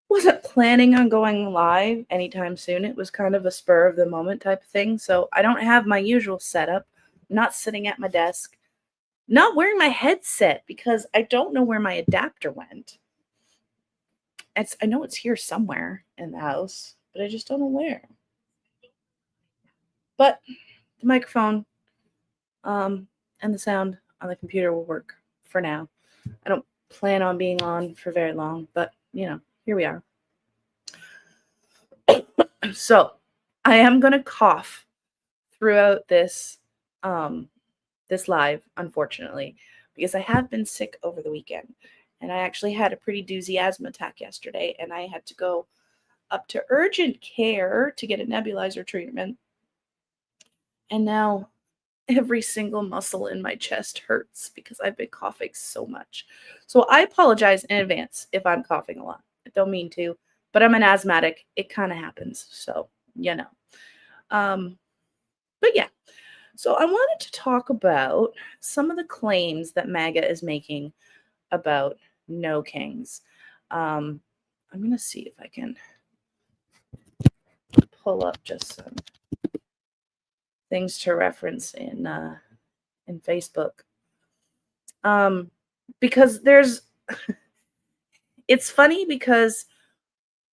wasn't planning on going live anytime soon. It was kind of a spur of the moment type of thing. So I don't have my usual setup. I'm not sitting at my desk, not wearing my headset because I don't know where my adapter went. I know it's here somewhere in the house, but I just don't know where. But the microphone and the sound on the computer will work for now. I don't plan on being on for very long, but here we are. So I am gonna cough throughout this live, unfortunately, because I have been sick over the weekend, and I actually had a pretty doozy asthma attack yesterday, and I had to go up to urgent care to get a nebulizer treatment, and now every single muscle in my chest hurts because I've been coughing so much. So I apologize in advance if I'm coughing a lot. I don't mean to, but I'm an asthmatic. It kind of happens. So, you know. Um, but yeah, so I wanted to talk about some of the claims that MAGA is making about no kings. I'm going to see if I can pull up just some things to reference in Facebook. Because it's funny because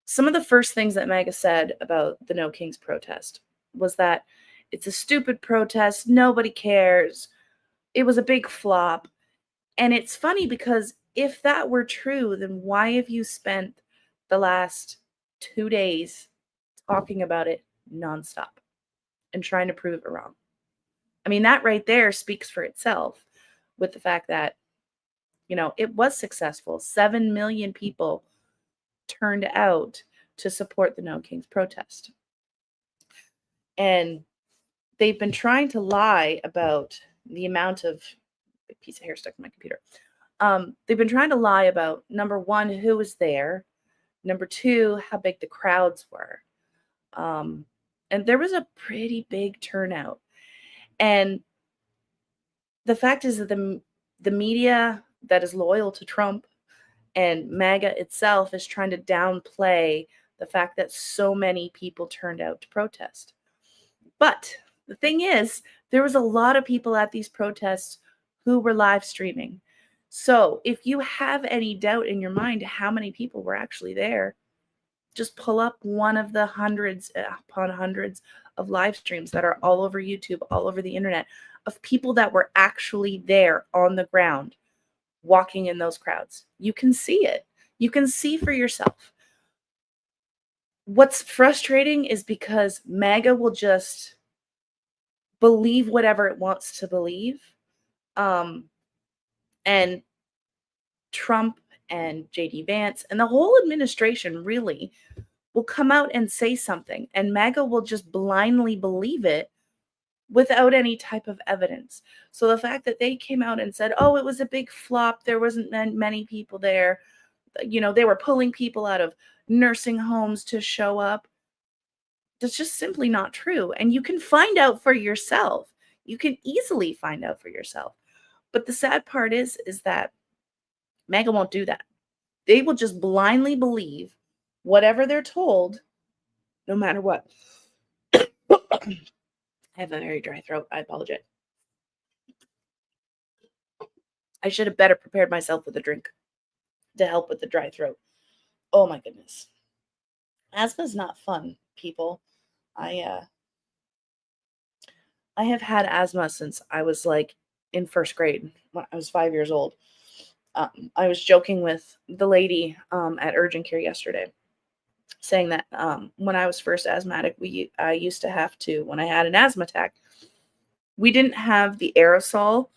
some of the first things that MAGA said about the No Kings protest was that it's a stupid protest, nobody cares, it was a big flop. And it's funny because if that were true, then why have you spent the last 2 days talking about it nonstop and trying to prove it wrong? I mean, that right there speaks for itself with the fact that, it was successful. 7 million people turned out to support the No Kings protest. And they've been trying to lie about the amount of a piece of hair stuck in my computer. They've been trying to lie about, number one, who was there, number two, how big the crowds were. And there was a pretty big turnout. And the fact is that the media that is loyal to Trump and MAGA itself is trying to downplay the fact that so many people turned out to protest. But the thing is, there was a lot of people at these protests who were live streaming. So if you have any doubt in your mind how many people were actually there, just pull up one of the hundreds upon hundreds of live streams that are all over YouTube, all over the internet, of people that were actually there on the ground walking in those crowds. You can see it. You can see for yourself. What's frustrating is because MAGA will just believe whatever it wants to believe. And Trump and JD Vance and the whole administration really will come out and say something, and MAGA will just blindly believe it without any type of evidence. So the fact that they came out and said, oh, it was a big flop, there wasn't many people there, they were pulling people out of nursing homes to show up, that's just simply not true. And you can find out for yourself. You can easily find out for yourself. But the sad part is that MAGA won't do that. They will just blindly believe whatever they're told, no matter what. I have a very dry throat. I apologize. I should have better prepared myself with a drink to help with the dry throat. Oh my goodness. Asthma's not fun, people. I have had asthma since I was like in first grade when I was 5 years old. I was joking with the lady at urgent care yesterday, saying that when I was first asthmatic, I used to have to, when I had an asthma attack, we didn't have the aerosol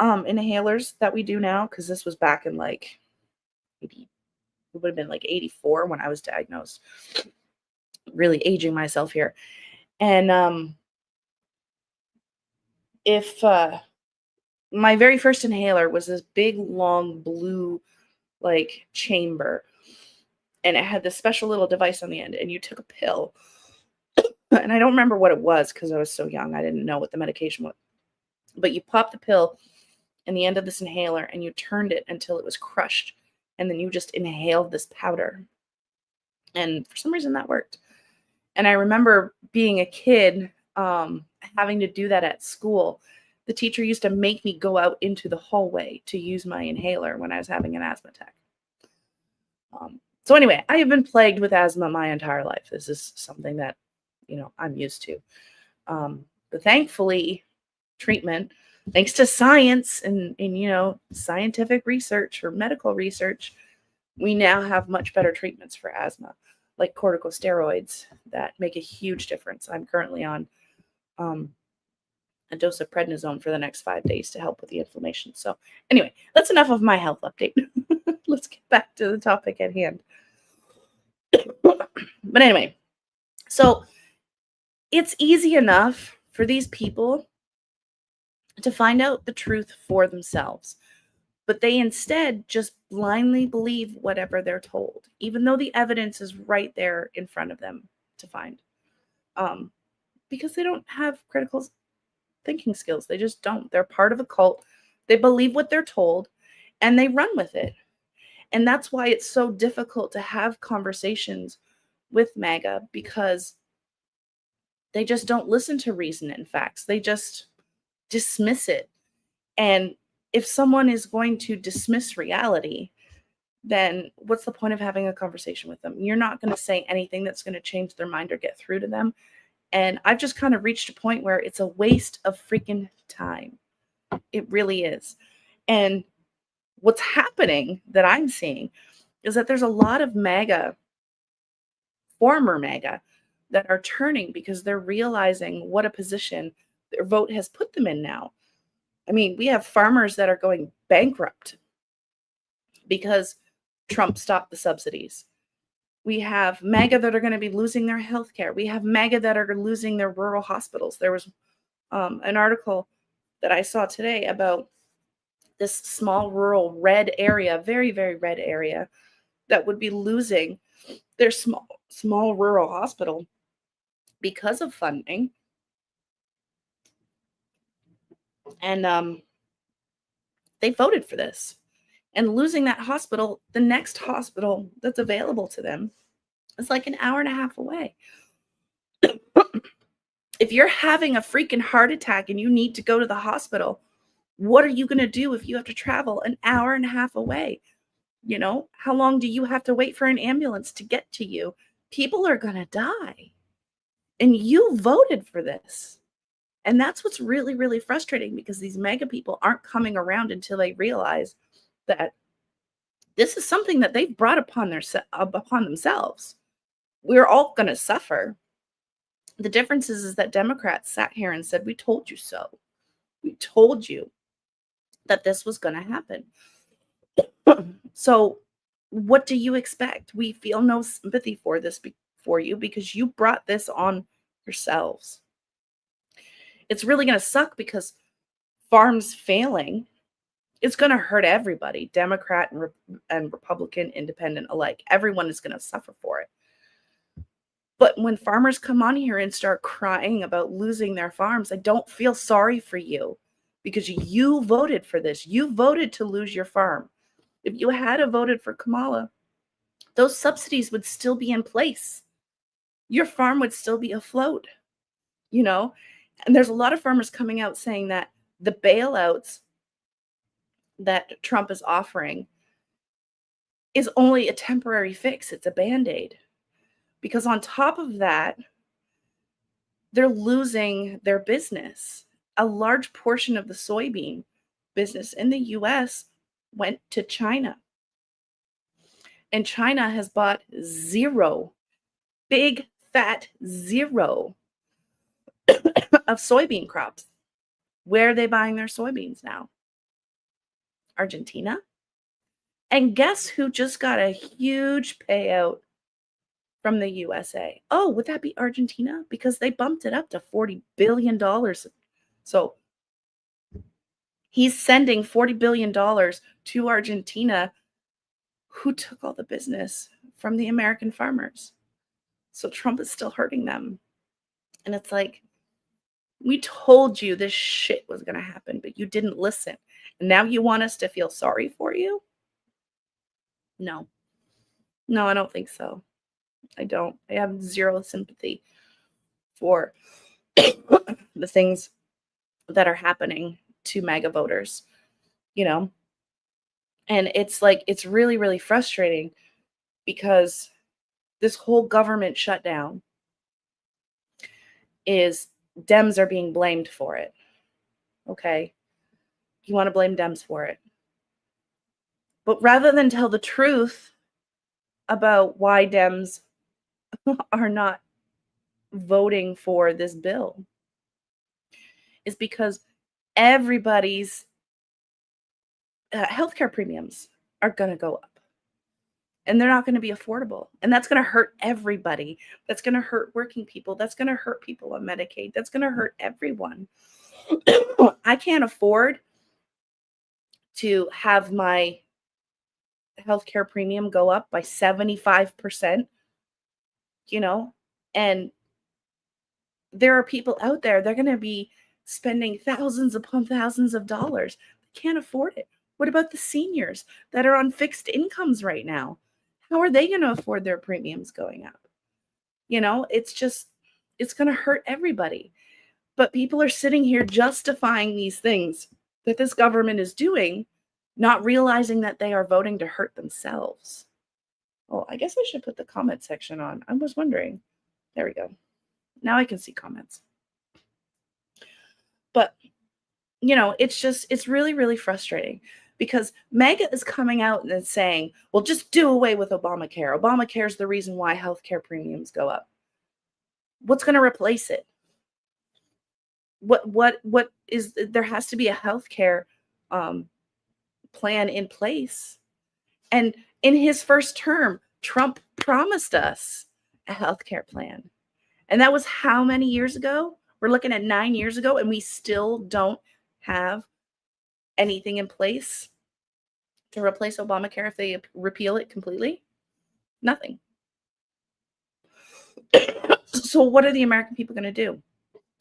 inhalers that we do now, because this was back in like maybe it would have been like 84 when I was diagnosed. Really aging myself here. And if my very first inhaler was this big long blue like chamber, and it had this special little device on the end, and you took a pill, and I don't remember what it was because I was so young, I didn't know what the medication was, but you popped the pill in the end of this inhaler and you turned it until it was crushed, and then you just inhaled this powder. And for some reason that worked. And I remember being a kid, having to do that at school. The teacher used to make me go out into the hallway to use my inhaler when I was having an asthma attack. So anyway, I have been plagued with asthma my entire life. This is something that, I'm used to. But thankfully, treatment, thanks to science and scientific research or medical research, we now have much better treatments for asthma, like corticosteroids that make a huge difference. I'm currently on a dose of prednisone for the next 5 days to help with the inflammation. So anyway, that's enough of my health update. Let's get back to the topic at hand. But anyway, so it's easy enough for these people to find out the truth for themselves, but they instead just blindly believe whatever they're told, even though the evidence is right there in front of them to find, because they don't have critical thinking skills. They just don't. They're part of a cult. They believe what they're told and they run with it. And that's why it's so difficult to have conversations with MAGA, because they just don't listen to reason and facts. They just dismiss it. And if someone is going to dismiss reality, then what's the point of having a conversation with them? You're not going to say anything that's going to change their mind or get through to them. And I've just kind of reached a point where it's a waste of freaking time. It really is. And what's happening that I'm seeing is that there's a lot of MAGA, former MAGA, that are turning because they're realizing what a position their vote has put them in now. I mean, we have farmers that are going bankrupt because Trump stopped the subsidies. We have MAGA that are going to be losing their health care. We have MAGA that are losing their rural hospitals. There was an article that I saw today about this small rural red area, very, very red area, that would be losing their small rural hospital because of funding. And they voted for this. And losing that hospital, the next hospital that's available to them is like an hour and a half away. If you're having a freaking heart attack and you need to go to the hospital, what are you going to do if you have to travel an hour and a half away? How long do you have to wait for an ambulance to get to you? People are going to die. And you voted for this. And that's what's really, really frustrating, because these MAGA people aren't coming around until they realize that this is something that they've brought upon themselves. We're all going to suffer. The difference is that Democrats sat here and said, we told you so. We told you that this was going to happen. So what do you expect? We feel no sympathy for you because you brought this on yourselves. It's really going to suck, because farms failing, it's going to hurt everybody, Democrat and Republican, independent alike. Everyone is going to suffer for it. But when farmers come on here and start crying about losing their farms, I don't feel sorry for you, because you voted for this. You voted to lose your farm. If you had voted for Kamala, those subsidies would still be in place. Your farm would still be afloat, And there's a lot of farmers coming out saying that the bailouts that Trump is offering is only a temporary fix. It's a Band-Aid. Because on top of that, they're losing their business. A large portion of the soybean business in the US went to China. And China has bought zero, big fat zero of soybean crops. Where are they buying their soybeans now? Argentina. And guess who just got a huge payout from the USA? Oh, would that be Argentina? Because they bumped it up to $40 billion. So he's sending $40 billion to Argentina, who took all the business from the American farmers. So Trump is still hurting them. And it's like, we told you this shit was going to happen, but you didn't listen. And now you want us to feel sorry for you? No, I don't think so. I don't. I have zero sympathy for the things that are happening to MAGA voters, you know? And it's like, it's really, really frustrating because this whole government shutdown is Dems are being blamed for it. Okay. You want to blame Dems for it. But rather than tell the truth about why Dems are not voting for this bill, is because everybody's healthcare premiums are going to go up. And they're not going to be affordable. And that's going to hurt everybody. That's going to hurt working people. That's going to hurt people on Medicaid. That's going to hurt everyone. I can't afford to have my healthcare premium go up by 75%, and there are people out there, they're going to be spending thousands upon thousands of dollars. They can't afford it. What about the seniors that are on fixed incomes right now? How are they going to afford their premiums going up? It's going to hurt everybody. But people are sitting here justifying these things that this government is doing, not realizing that they are voting to hurt themselves. Oh, I guess I should put the comment section on. I was wondering. There we go. Now I can see comments. But, it's really, really frustrating because MAGA is coming out and saying, well, just do away with Obamacare. Obamacare is the reason why healthcare premiums go up. What's going to replace it? What is, there has to be a healthcare plan in place. And in his first term, Trump promised us a healthcare plan. And that was how many years ago? We're looking at 9 years ago, and we still don't have anything in place to replace Obamacare if they repeal it completely. Nothing. So what are the American people going to do?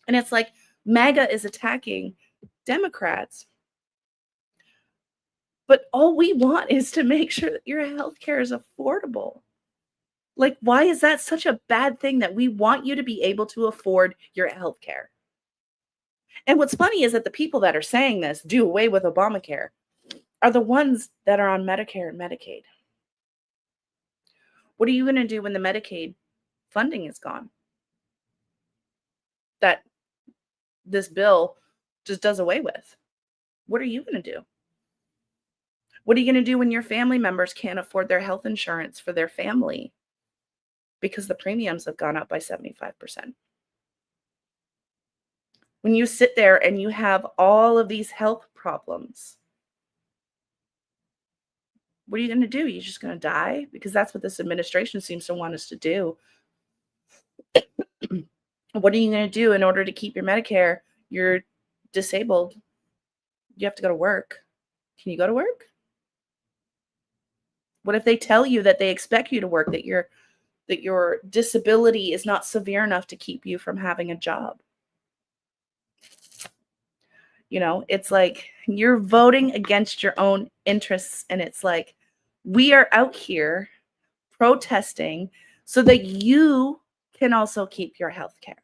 And it's like MAGA is attacking Democrats. But all we want is to make sure that your healthcare is affordable. Like, why is that such a bad thing that we want you to be able to afford your healthcare? And what's funny is that the people that are saying this, do away with Obamacare, are the ones that are on Medicare and Medicaid. What are you going to do when the Medicaid funding is gone? That this bill just does away with. What are you going to do? What are you going to do when your family members can't afford their health insurance for their family because the premiums have gone up by 75%? When you sit there and you have all of these health problems, what are you going to do? You're just going to die? Because that's what this administration seems to want us to do. What are you going to do in order to keep your Medicare? You're disabled. You have to go to work. Can you go to work? What if they tell you that they expect you to work, that your disability is not severe enough to keep you from having a job? It's like you're voting against your own interests. And it's like, we are out here protesting so that you can also keep your health care.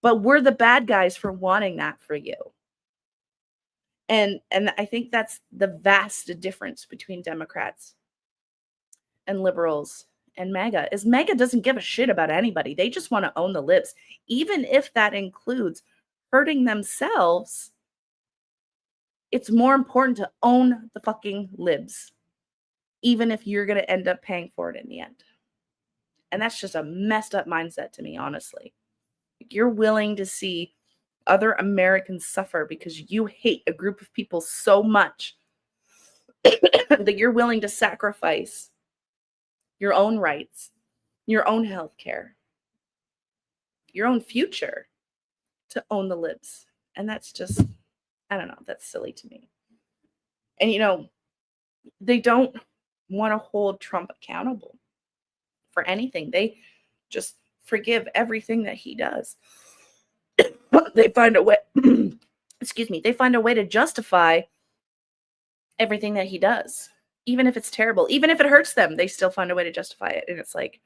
But we're the bad guys for wanting that for you. And I think that's the vast difference between Democrats and liberals and MAGA, is MAGA doesn't give a shit about anybody. They just want to own the libs, even if that includes hurting themselves. It's more important to own the fucking libs, even if you're going to end up paying for it in the end. And that's just a messed up mindset to me, honestly. You're willing to see other Americans suffer because you hate a group of people so much that you're willing to sacrifice your own rights, your own health care, your own future to own the libs. And that's just, I don't know, that's silly to me. And, they don't want to hold Trump accountable for anything. They just forgive everything that he does. They find a way, they find a way to justify everything that he does. Even if it's terrible, even if it hurts them, they still find a way to justify it. And it's like,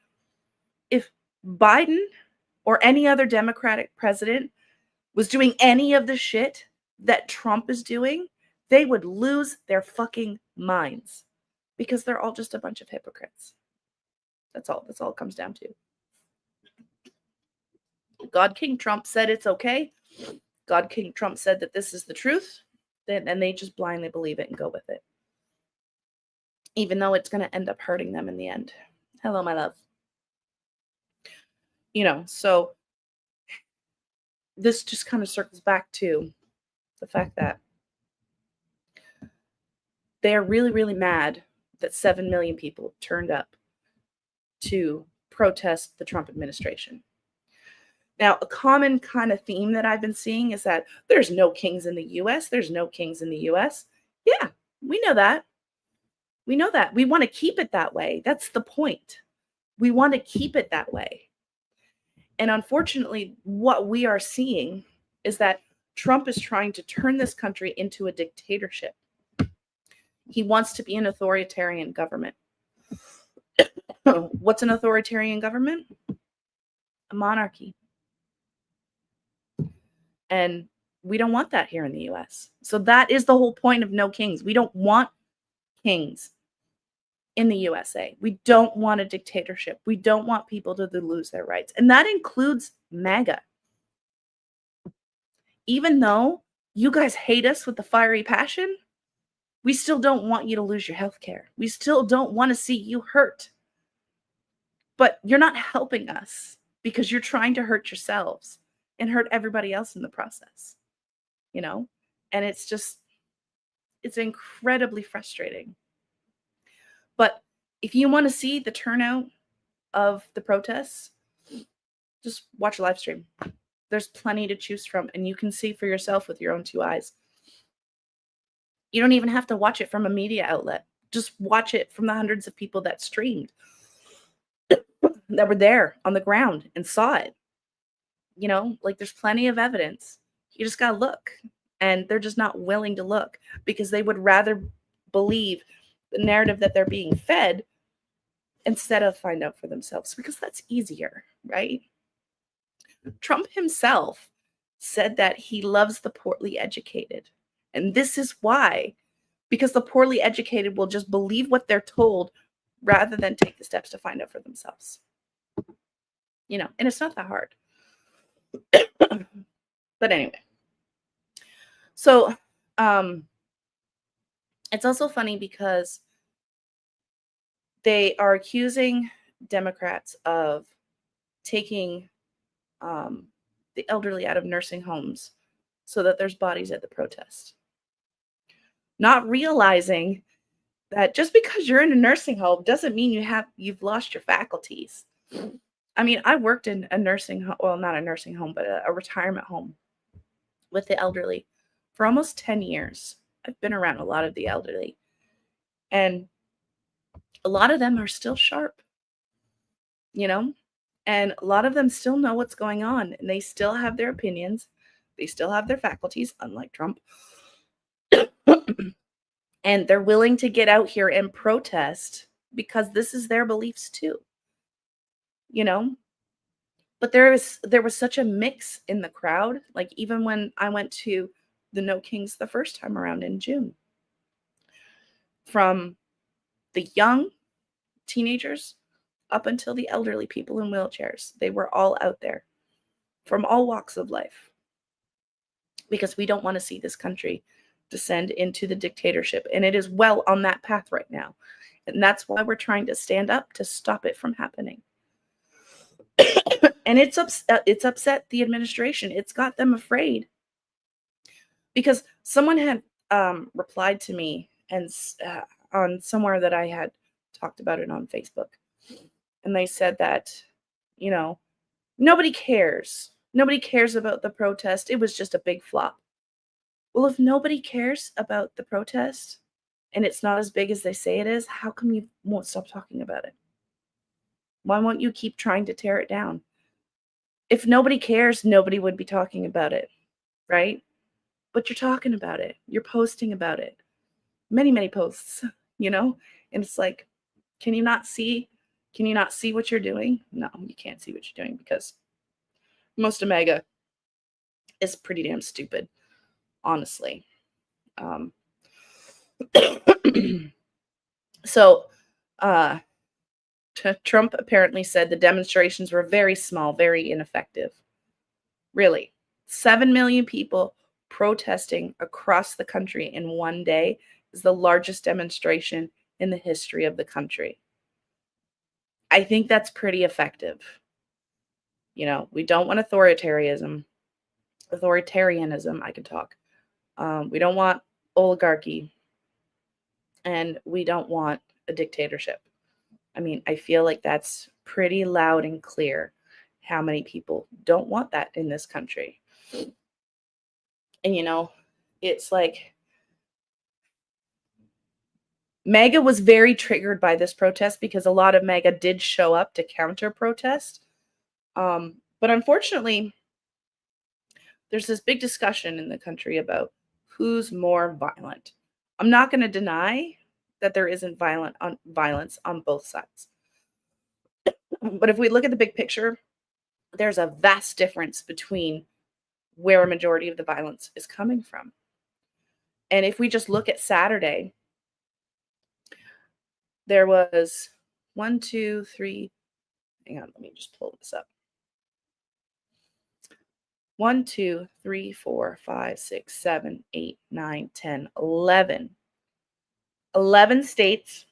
if Biden or any other Democratic president was doing any of the shit that Trump is doing, they would lose their fucking minds because they're all just a bunch of hypocrites. That's all it comes down to. God King Trump said it's okay. God King Trump said that this is the truth, and they just blindly believe it and go with it, even though it's going to end up hurting them in the end. Hello, my love. So this just kind of circles back to the fact that they are really, really mad that 7 million people turned up to protest the Trump administration. Now, a common kind of theme that I've been seeing is that there's no kings in the U.S. There's no kings in the U.S. Yeah, we know that. We know that. We want to keep it that way. That's the point. We want to keep it that way. And unfortunately, what we are seeing is that Trump is trying to turn this country into a dictatorship. He wants to be an authoritarian government. What's an authoritarian government? A monarchy. And we don't want that here in the US. So that is the whole point of no kings. We don't want kings in the USA. We don't want a dictatorship. We don't want people to lose their rights. And that includes MAGA. Even though you guys hate us with the fiery passion, we still don't want you to lose your health care. We still don't want to see you hurt. But you're not helping us because you're trying to hurt yourselves and hurt everybody else in the process, And it's incredibly frustrating. But if you want to see the turnout of the protests, just watch a live stream. There's plenty to choose from, and you can see for yourself with your own two eyes. You don't even have to watch it from a media outlet. Just watch it from the hundreds of people that streamed, that were there on the ground and saw it. There's plenty of evidence. You just got to look. And they're just not willing to look because they would rather believe the narrative that they're being fed instead of find out for themselves, because that's easier, right? Trump himself said that he loves the poorly educated. And this is why, because the poorly educated will just believe what they're told rather than take the steps to find out for themselves. And it's not that hard. But anyway. So, it's also funny because they are accusing Democrats of taking the elderly out of nursing homes so that there's bodies at the protest. Not realizing that just because you're in a nursing home doesn't mean you've lost your faculties. I mean, I worked in a nursing home, well, not a nursing home, but a retirement home with the elderly for almost 10 years. I've been around a lot of the elderly, and a lot of them are still sharp, and a lot of them still know what's going on, and they still have their opinions. They still have their faculties, unlike Trump. And they're willing to get out here and protest because this is their beliefs too. But there was such a mix in the crowd. Like, even when I went to the No Kings the first time around in June, from the young teenagers up until the elderly people in wheelchairs, they were all out there from all walks of life, because we don't want to see this country descend into the dictatorship, and it is well on that path right now. And that's why we're trying to stand up to stop it from happening. And it's upset the administration. It's got them afraid, because someone had replied to me and on somewhere that I had talked about it on Facebook, and they said that nobody cares about the protest. It was just a big flop. Well, if nobody cares about the protest and it's not as big as they say it is, how come you won't stop talking about it? Why won't you keep trying to tear it down? If nobody cares, nobody would be talking about it, right? But you're talking about it. You're posting about it. Many, many posts, And it's like, can you not see Can you not see what you're doing? No, you can't see what you're doing because most of MAGA is pretty damn stupid, honestly. So, Trump apparently said the demonstrations were very small, very ineffective. Really, 7 million people protesting across the country in one day is the largest demonstration in the history of the country. I think that's pretty effective. You know, we don't want authoritarianism. I can talk. We don't want oligarchy, and we don't want a dictatorship. I mean, I feel like that's pretty loud and clear how many people don't want that in this country. And, you know, it's like MAGA was very triggered by this protest because a lot of MAGA did show up to counter protest. But unfortunately, there's this big discussion in the country about who's more violent. I'm not going to deny that there isn't violence on both sides. But if we look at the big picture, there's a vast difference between where a majority of the violence is coming from. And if we just look at Saturday, there was 1, 2, 3. Hang on, let me just pull this up. 1, 2, 3, 4, 5, 6, 7, 8, 9, 10, 11. 11 states.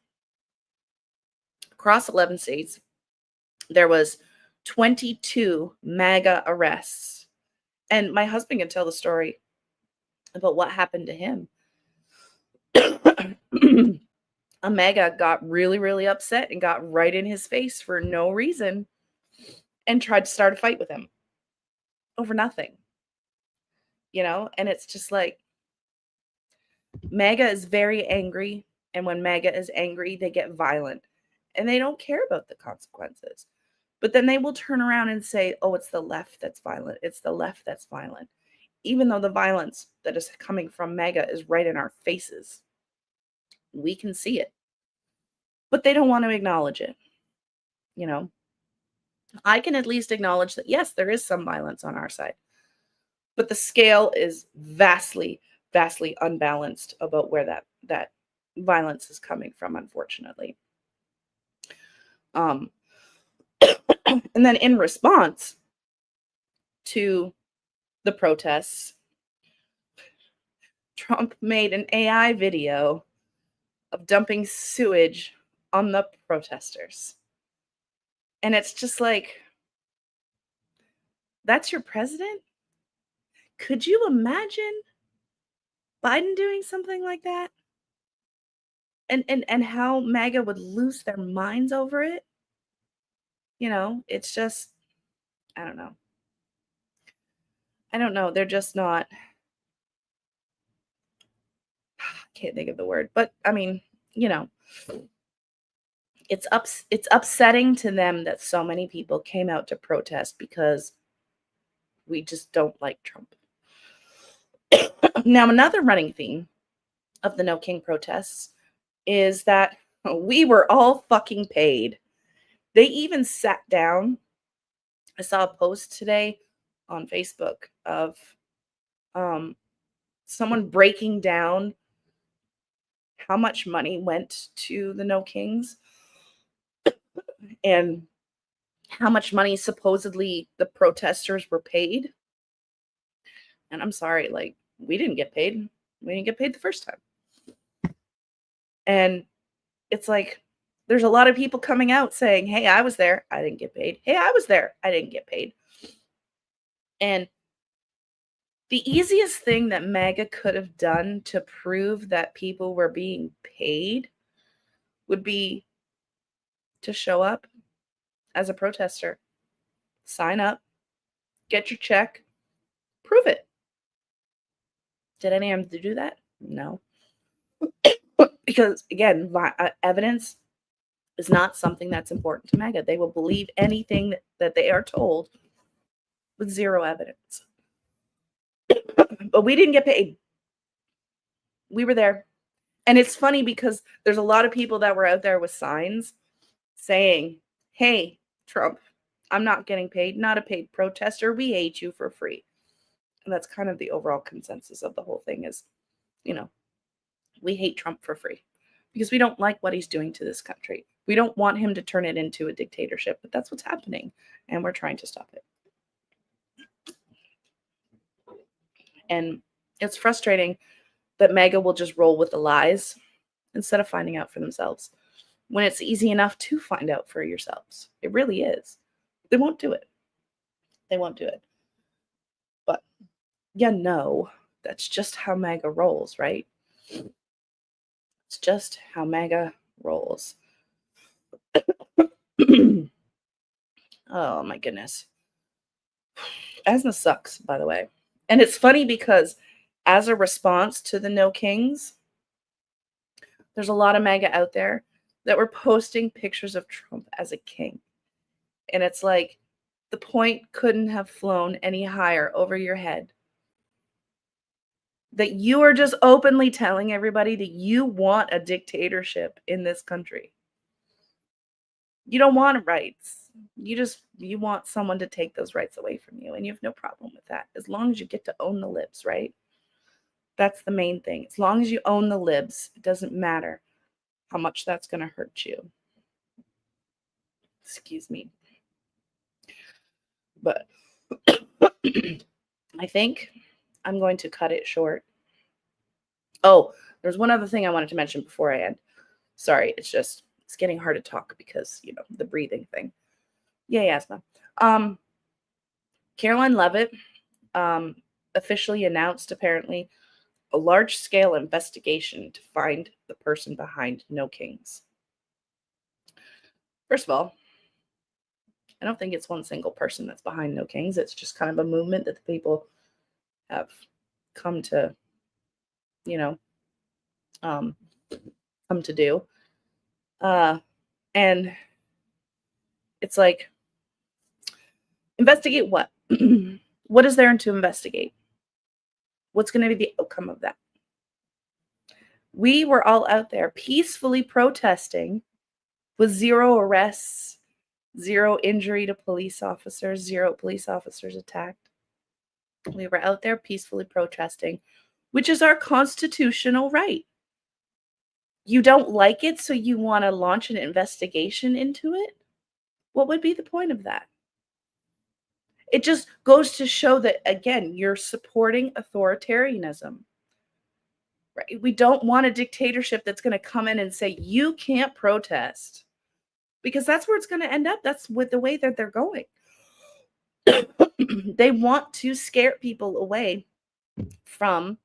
Across 11 states, there was 22 MAGA arrests. And my husband can tell the story about what happened to him. A MAGA got really, really upset and got right in his face for no reason and tried to start a fight with him over nothing. You know, and it's just like MAGA is very angry, and when MAGA is angry, they get violent and they don't care about the consequences. But then they will turn around and say, oh, it's the left that's violent. It's the left that's violent. Even though the violence that is coming from MAGA is right in our faces. We can see it. But they don't want to acknowledge it. You know, I can at least acknowledge that, yes, there is some violence on our side. But the scale is vastly, vastly unbalanced about where that violence is coming from, unfortunately. And then in response to the protests, Trump made an AI video of dumping sewage on the protesters. And it's just like, that's your president? Could you imagine Biden doing something like that? And how MAGA would lose their minds over it? You know, it's just, I don't know. I don't know. They're just not, I can't think of the word, but I mean, you know, it's upsetting to them that so many people came out to protest because we just don't like Trump. Now, another running theme of the No King protests is that we were all fucking paid. They even sat down. I saw a post today on Facebook of someone breaking down how much money went to the No Kings and how much money supposedly the protesters were paid. And I'm sorry, like, we didn't get paid. We didn't get paid the first time. And it's like, there's a lot of people coming out saying, hey, I was there. I didn't get paid. Hey, I was there. I didn't get paid. And the easiest thing that MAGA could have done to prove that people were being paid would be to show up as a protester, sign up, get your check, prove it. Did any of them do that? No. Because, again, evidence is not something that's important to MAGA. They will believe anything that they are told with zero evidence. But we didn't get paid. We were there. And it's funny because there's a lot of people that were out there with signs saying, hey, Trump, I'm not getting paid, not a paid protester. We hate you for free. And that's kind of the overall consensus of the whole thing is, you know, we hate Trump for free because we don't like what he's doing to this country. We don't want him to turn it into a dictatorship, but that's what's happening. And we're trying to stop it. And it's frustrating that MAGA will just roll with the lies instead of finding out for themselves when it's easy enough to find out for yourselves. It really is. They won't do it. They won't do it. But yeah, no, that's just how MAGA rolls, right? It's just how MAGA rolls. Oh my goodness. Asthma sucks, by the way. And it's funny because as a response to the No Kings, there's a lot of MAGA out there that were posting pictures of Trump as a king. And it's like the point couldn't have flown any higher over your head. That you are just openly telling everybody that you want a dictatorship in this country. You don't want rights. You want someone to take those rights away from you, and you have no problem with that as long as you get to own the libs, right? That's the main thing. As long as you own the libs, it doesn't matter how much that's going to hurt you. Excuse me. But I think I'm going to cut it short. Oh, there's one other thing I wanted to mention before I end. Sorry, it's getting hard to talk because, the breathing thing. Yay, asthma. Caroline Leavitt officially announced, apparently, a large-scale investigation to find the person behind No Kings. First of all, I don't think it's one single person that's behind No Kings. It's just kind of a movement that the people have come to, come to do. And it's like, investigate what? What is there to investigate? What's going to be the outcome of that? We were all out there peacefully protesting with 0 arrests, 0 injury to police officers, 0 police officers attacked. We were out there peacefully protesting, which is our constitutional right. You don't like it, so you want to launch an investigation into it? What would be the point of that? It just goes to show that, again, you're supporting authoritarianism. Right? We don't want a dictatorship that's going to come in and say, you can't protest. Because that's where it's going to end up. That's with the way that they're going. They want to scare people away from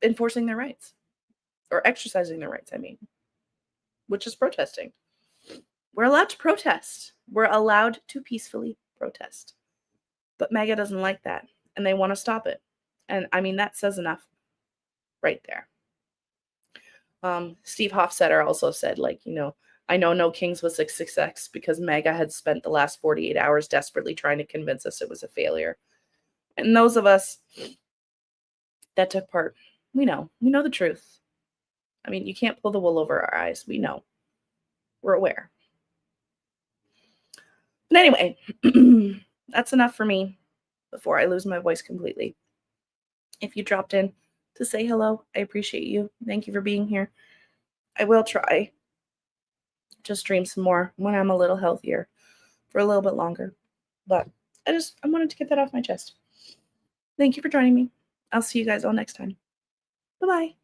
enforcing their rights. Or exercising their rights, which is protesting. We're allowed to protest. We're allowed to peacefully protest. But MAGA doesn't like that, and they want to stop it. And, that says enough right there. Steve Hofstetter also said, I know No Kings was a success because MAGA had spent the last 48 hours desperately trying to convince us it was a failure. And those of us that took part, we know the truth. You can't pull the wool over our eyes. We know. We're aware. But anyway, that's enough for me before I lose my voice completely. If you dropped in to say hello, I appreciate you. Thank you for being here. I will try to stream some more when I'm a little healthier for a little bit longer. But I wanted to get that off my chest. Thank you for joining me. I'll see you guys all next time. Bye-bye.